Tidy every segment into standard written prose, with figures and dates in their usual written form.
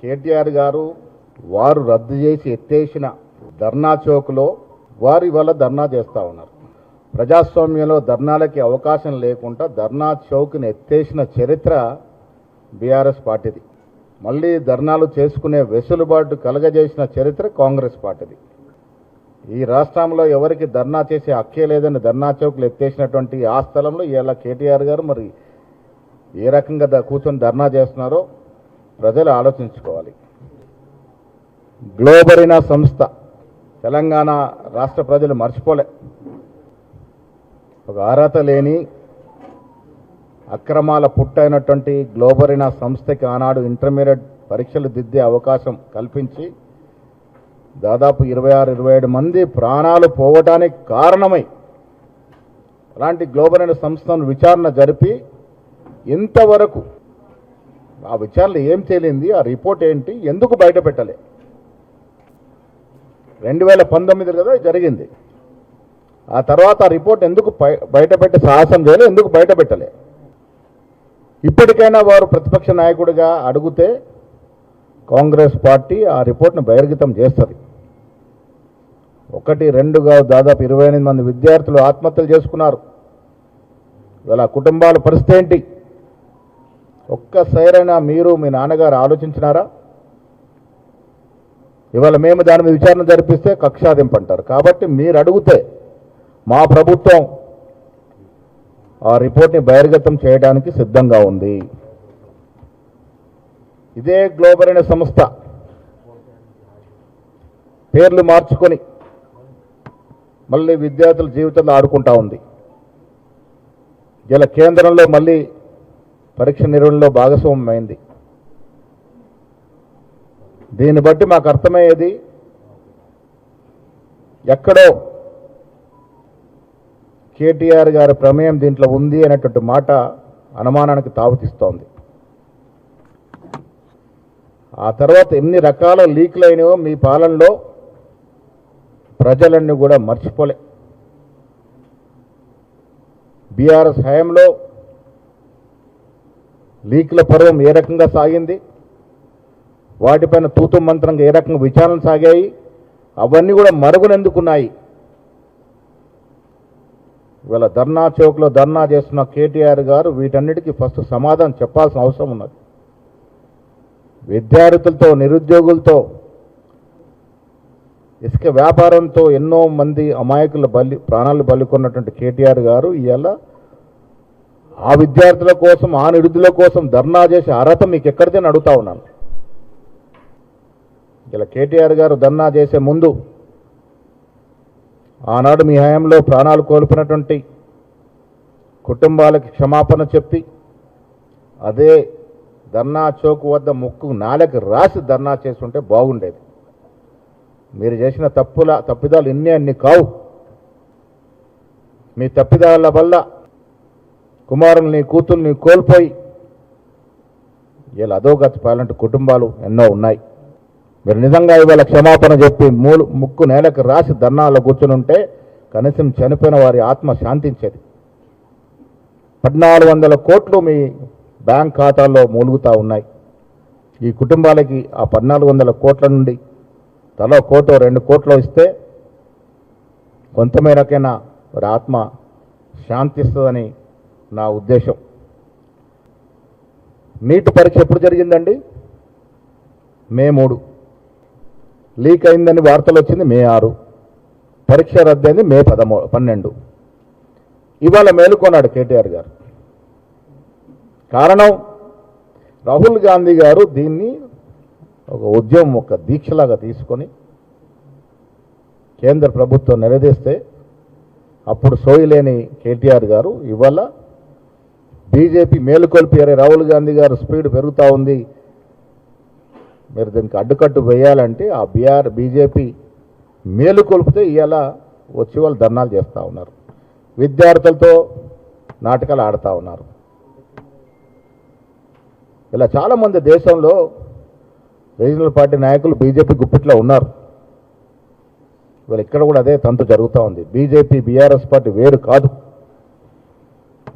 కేటీఆర్ గారు వారు రద్దు చేసి ఎత్తేసిన ధర్నా చౌక్లో వారు ఇవాళ ధర్నా చేస్తూ ఉన్నారు. ప్రజాస్వామ్యంలో ధర్నాలకి అవకాశం లేకుండా ధర్నా చౌక్ని ఎత్తేసిన చరిత్ర బీఆర్ఎస్ పార్టీది. మళ్ళీ ధర్నాలు చేసుకునే వెసులుబాటు కలగజేసిన చరిత్ర కాంగ్రెస్ పార్టీది. ఈ రాష్ట్రంలో ఎవరికి ధర్నా చేసే హక్కే లేదని ధర్నా చౌక్లు ఎత్తేసినటువంటి ఆ స్థలంలో ఇవాళ కేటీఆర్ గారు మరి ఏ రకంగా కూర్చొని ధర్నా చేస్తున్నారో ప్రజలు ఆలోచించుకోవాలి. గ్లోబరీనా సంస్థ తెలంగాణ రాష్ట్ర ప్రజలు మర్చిపోలే. ఒక అర్హత లేని అక్రమాల పుట్టైనటువంటి గ్లోబరీనా సంస్థకి ఆనాడు ఇంటర్మీడియట్ పరీక్షలు దిద్దే అవకాశం కల్పించి దాదాపు 26-27 మంది ప్రాణాలు పోవటానికి కారణమై అలాంటి గ్లోబరీనా సంస్థను విచారణ జరిపి ఇంతవరకు ఆ విచారణ ఏం తేలింది, ఆ రిపోర్ట్ ఏంటి, ఎందుకు బయట పెట్టలే? 2019 కదా జరిగింది. ఆ తర్వాత ఆ రిపోర్ట్ ఎందుకు బయట పెట్టి సాహసం చేయలే, ఎందుకు బయట పెట్టలే? ఇప్పటికైనా వారు ప్రతిపక్ష నాయకుడిగా అడిగితే కాంగ్రెస్ పార్టీ ఆ రిపోర్ట్ను బహిర్గతం చేస్తుంది. 1-2గా దాదాపు 28 మంది విద్యార్థులు ఆత్మహత్యలు చేసుకున్నారు. ఇవాళ కుటుంబాల పరిస్థితి ఏంటి? ఒక్కసారైనా మీరు మీ నాన్నగారు ఆలోచించినారా? ఇవాళ మేము దాని మీద విచారణ జరిపిస్తే కక్షాదింపు అంటారు. కాబట్టి మీరు అడిగితే మా ప్రభుత్వం ఆ రిపోర్ట్ని బహిర్గతం చేయడానికి సిద్ధంగా ఉంది. ఇదే గ్లోబరీనా సంస్థ పేర్లు మార్చుకొని మళ్ళీ విద్యార్థుల జీవితంలో ఆడుకుంటా ఉంది. ఇలా కేంద్రంలో మళ్ళీ పరీక్ష నిర్వహణలో భాగస్వామ్యమైంది. దీన్ని బట్టి మాకు అర్థమయ్యేది ఎక్కడో కేటీఆర్ గారి ప్రమేయం దీంట్లో ఉంది అనేటువంటి మాట అనుమానానికి తావుతీస్తోంది. ఆ తర్వాత ఎన్ని రకాల లీక్లు అయినాయో మీ పాలనలో ప్రజలన్నీ కూడా మర్చిపోలే. బీఆర్ఎస్ హయాంలో లీక్ల పర్వం ఏ రకంగా సాగింది, వాటిపైన తూతు మంత్రంగా ఏ రకంగా విచారణ సాగాయి, అవన్నీ కూడా మరుగునెందుకున్నాయి. ఇవాళ ధర్నా చౌక్లో ధర్నా చేస్తున్న కేటీఆర్ గారు వీటన్నిటికీ ఫస్ట్ సమాధానం చెప్పాల్సిన అవసరం ఉన్నది. విద్యార్థులతో, నిరుద్యోగులతో, ఇసుక వ్యాపారంతో ఎన్నో మంది అమాయకుల ప్రాణాలు బలికొన్నటువంటి కేటీఆర్ గారు ఇవాళ ఆ విద్యార్థుల కోసం, ఆ నిరుద్యోగుల కోసం ధర్నా చేసే అర్హత మీకు ఎక్కడితేనే అడుగుతా ఉన్నాను. ఇలా కేటీఆర్ గారు ధర్నా చేసే ముందు ఆనాడు మీ హయాంలో ప్రాణాలు కోల్పోయినటువంటి కుటుంబాలకి క్షమాపణ చెప్పి అదే ధర్నా చౌక్ వద్ద ముక్కు నాలుగు రాసి ధర్నా చేస్తుంటే బాగుండేది. మీరు చేసిన తప్పిదాలు అన్ని కావు. మీ తప్పిదాల వల్ల కుమారుల్ని, కూతుర్ని కోల్పోయి ఇలా అధోగతి పాలంటి కుటుంబాలు ఎన్నో ఉన్నాయి. మీరు నిజంగా ఇవాళ క్షమాపణ చెప్పి ముక్కు నేలకు రాసి ధర్నాలో కూర్చుని ఉంటే కనీసం చనిపోయిన వారి ఆత్మ శాంతించేది. 1400 కోట్లు మీ బ్యాంక్ ఖాతాల్లో మూలుగుతూ ఉన్నాయి. ఈ కుటుంబాలకి ఆ 1400 కోట్ల నుండి తలో 1 కోటో 2 కోట్లో ఇస్తే కొంతమేరకైనా వారి ఆత్మ శాంతిస్తుందని నా ఉద్దేశం. నీట్ పరీక్ష ఎప్పుడు జరిగిందండి? మే 3. లీక్ అయిందని వార్తలు వచ్చింది మే 6. పరీక్ష రద్దయింది మే 12. ఇవాళ మేలుకొన్నాడు కేటీఆర్ గారు. కారణం రాహుల్ గాంధీ గారు దీన్ని ఒక ఉద్యమం, ఒక దీక్షలాగా తీసుకొని కేంద్ర ప్రభుత్వం నిలదీస్తే అప్పుడు సోయిలేని కేటీఆర్ గారు ఇవాళ బీజేపీ మేలుకొల్పి, అరే రాహుల్ గాంధీ గారు స్పీడ్ పెరుగుతూ ఉంది, మీరు దీనికి అడ్డుకట్టు వేయాలంటే ఆ బీజేపీ మేలుకొల్పితే ఇవాళ వచ్చి వాళ్ళు ధర్నాలు చేస్తూ ఉన్నారు. విద్యార్థులతో నాటకాలు ఆడుతూ ఉన్నారు. ఇలా చాలామంది దేశంలో రీజనల్ పార్టీ నాయకులు బీజేపీ గుప్పిట్లో ఉన్నారు. ఇవాళ ఇక్కడ కూడా అదే తంతు జరుగుతూ ఉంది. బీజేపీ, బీఆర్ఎస్ పార్టీ వేరు కాదు.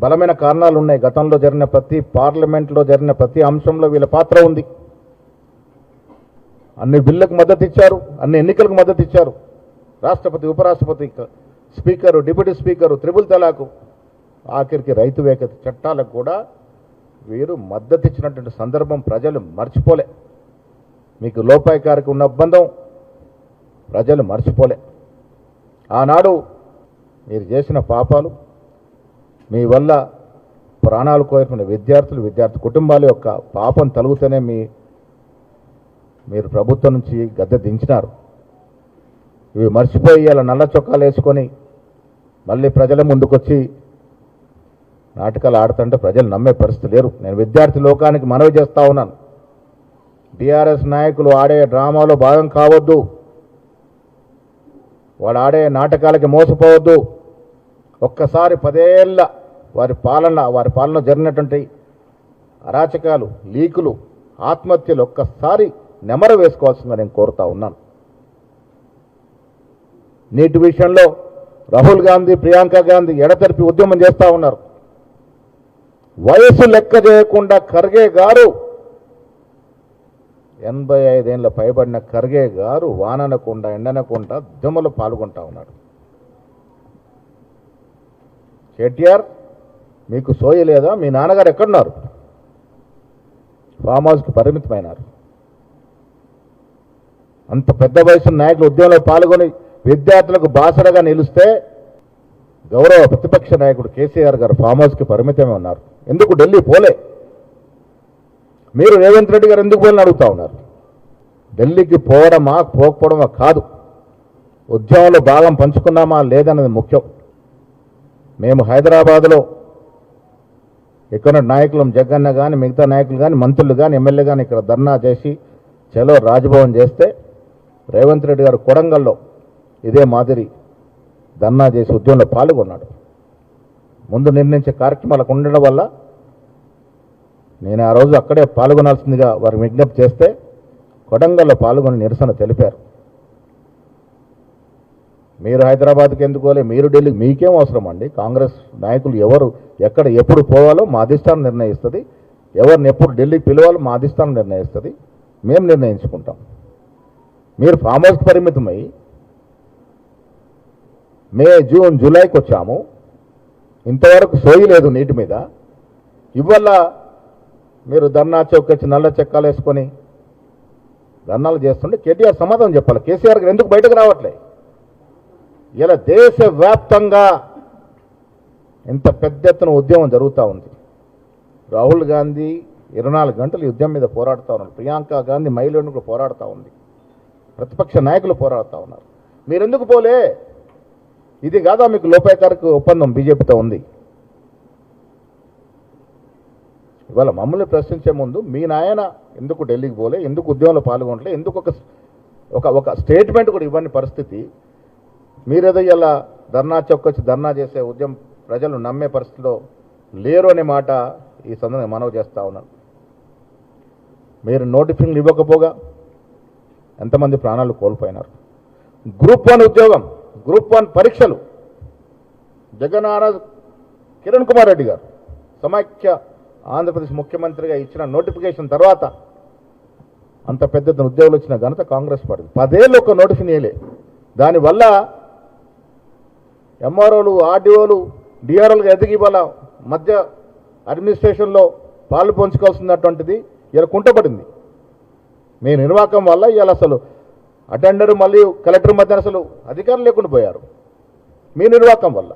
బలమైన కారణాలు ఉన్నాయి. గతంలో జరిగిన పార్లమెంట్లో జరిగిన ప్రతి అంశంలో వీళ్ళ పాత్ర ఉంది. అన్ని బిల్లులకు మద్దతు ఇచ్చారు, అన్ని ఎన్నికలకు మద్దతు ఇచ్చారు. రాష్ట్రపతి, ఉపరాష్ట్రపతి, స్పీకరు, డిప్యూటీ స్పీకరు, త్రిపుల్ తలాకు, ఆఖరికి రైతు వ్యతిరేక చట్టాలకు కూడా వీరు మద్దతు ఇచ్చినటువంటి సందర్భం ప్రజలు మర్చిపోలే. మీకు లోపాయికారికి ఉన్న ఒప్పందం ప్రజలు మర్చిపోలే. ఆనాడు మీరు చేసిన పాపాలు, మీ వల్ల ప్రాణాలు కోరుకున్న విద్యార్థి కుటుంబాల యొక్క పాపం తలుగుతూనే మీరు ప్రభుత్వం నుంచి గద్దె దించినారు. ఇవి మర్చిపోయి ఇలా నల్ల చొక్కాలు వేసుకొని మళ్ళీ ప్రజల ముందుకొచ్చి నాటకాలు ఆడుతుంటే ప్రజలు నమ్మే పరిస్థితి లేరు. నేను విద్యార్థి లోకానికి మనవి చేస్తా ఉన్నాను, టీఆర్ఎస్ నాయకులు ఆడే డ్రామాలో భాగం కావద్దు, వాడు ఆడే నాటకాలకి మోసపోవద్దు. ఒక్కసారి 10 ఏళ్ళ వారి పాలన జరిగినటువంటి అరాచకాలు, లీకులు, ఆత్మహత్యలు ఒక్కసారి నెమరు వేసుకోవాల్సిందిగా నేను కోరుతా ఉన్నాను. నీటి విషయంలో రాహుల్ గాంధీ, ప్రియాంక గాంధీ ఎడతెరిపి ఉద్యమం చేస్తూ ఉన్నారు. వయసు లెక్క చేయకుండా ఖర్గే గారు, 85 ఏళ్ళ పైబడిన ఖర్గే గారు వాననకుండా ఎండనకుండా ఉద్యమంలో పాల్గొంటా ఉన్నాడు. కేటీఆర్ మీకు సోయి లేదా? మీ నాన్నగారు ఎక్కడున్నారు? ఫామ్ హౌస్కి పరిమితమైనారు. అంత పెద్ద వయసు నాయకులు ఉద్యమంలో పాల్గొని విద్యార్థులకు బాసరగా నిలిస్తే గౌరవ ప్రతిపక్ష నాయకుడు కేసీఆర్ గారు ఫామ్ హౌస్కి పరిమితమే ఉన్నారు. ఎందుకు ఢిల్లీ పోలే? మీరు రేవంత్ రెడ్డి గారు ఎందుకు పోలని అడుగుతా ఉన్నారు. ఢిల్లీకి పోవడమా పోకపోవడమా కాదు, ఉద్యమంలో భాగం పంచుకున్నామా లేదన్నది ముఖ్యం. మేము హైదరాబాద్లో ఇక్కడ నాయకులు, జగన్న కానీ, మిగతా నాయకులు కానీ, మంత్రులు కానీ, ఎమ్మెల్యే కానీ ఇక్కడ ధర్నా చేసి చలో రాజ్భవన్ చేస్తే, రేవంత్ రెడ్డి గారు కొడంగల్లో ఇదే మాదిరి ధర్నా చేసి ఉద్యమంలో పాల్గొన్నాడు. ముందు నిర్ణయించే కార్యక్రమాలకు ఉండడం వల్ల నేను ఆ రోజు అక్కడే పాల్గొనాల్సిందిగా వారు విజ్ఞప్తి చేస్తే కొడంగల్లో పాల్గొని నిరసన తెలిపారు. మీరు హైదరాబాద్కి ఎందుకోలే, మీరు ఢిల్లీకి మీకేం అవసరం అండి? కాంగ్రెస్ నాయకులు ఎవరు ఎక్కడ ఎప్పుడు పోవాలో మా అధిష్టానం నిర్ణయిస్తుంది, ఎవరిని ఎప్పుడు ఢిల్లీకి పిలవాలో మా అధిష్టానం నిర్ణయిస్తుంది, మేము నిర్ణయించుకుంటాం. మీరు ఫామ్ హౌస్కి పరిమితమై మే, జూన్, జూలైకి వచ్చాము, ఇంతవరకు సోయి లేదు నీటి మీద. ఇవాళ మీరు ధర్నా చౌక్ వచ్చి నల్ల చెక్కాలు వేసుకొని ధర్నాలు చేస్తుంటే కేటీఆర్ సమాధానం చెప్పాలి. కేసీఆర్ గారు ఎందుకు బయటకు రావట్లే? ఇలా దేశవ్యాప్తంగా ఇంత పెద్ద ఎత్తున ఉద్యమం జరుగుతూ ఉంది. రాహుల్ గాంధీ 24 గంటలు యుద్ధం మీద పోరాడుతూ ఉన్నారు. ప్రియాంక గాంధీ మహిళలను కూడా పోరాడుతూ ఉంది. ప్రతిపక్ష నాయకులు పోరాడుతూ ఉన్నారు. మీరెందుకు పోలే? ఇది కాదా మీకు లోపాయకారికి ఒప్పందం బీజేపీతో ఉంది? ఇవాళ మమ్మల్ని ప్రశ్నించే ముందు మీ నాయన ఎందుకు ఢిల్లీకి పోలే, ఎందుకు ఉద్యమంలో పాల్గొనలే, ఎందుకు ఒక స్టేట్మెంట్ కూడా ఇవ్వని పరిస్థితి. మీరేదో ఇలా ధర్నా చౌకొచ్చి ధర్నా చేసే ఉద్యమం ప్రజలు నమ్మే పరిస్థితిలో లేరు అనే మాట ఈ సందర్భంగా మనవి చేస్తూ ఉన్నాను. మీరు నోటిఫికేషన్ ఇవ్వకపోగా ఎంతమంది ప్రాణాలు కోల్పోయినారు. గ్రూప్ 1 ఉద్యోగం, గ్రూప్ 1 పరీక్షలు జగన్నాథ కిరణ్ కుమార్ రెడ్డి గారు సమైక్య ఆంధ్రప్రదేశ్ ముఖ్యమంత్రిగా ఇచ్చిన నోటిఫికేషన్ తర్వాత అంత పెద్ద ఉద్యోగులు వచ్చిన ఘనత కాంగ్రెస్ పార్టీ. 10 ఏళ్ళు ఒక నోటిఫికేషన్ ఇవ్వలే. దానివల్ల ఎంఆర్ఓలు, ఆర్డీఓలు, డిఆర్ఓలుగా ఎదిగి ఇవాళ మధ్య అడ్మినిస్ట్రేషన్లో పాలు పంచుకోవాల్సినటువంటిది ఇలా కుంటపడింది. మీ నిర్వాహకం వల్ల ఇవాళ అసలు అటెండర్ మరియు కలెక్టర్ మధ్య అసలు అధికారం లేకుండా పోయారు మీ నిర్వాహకం వల్ల.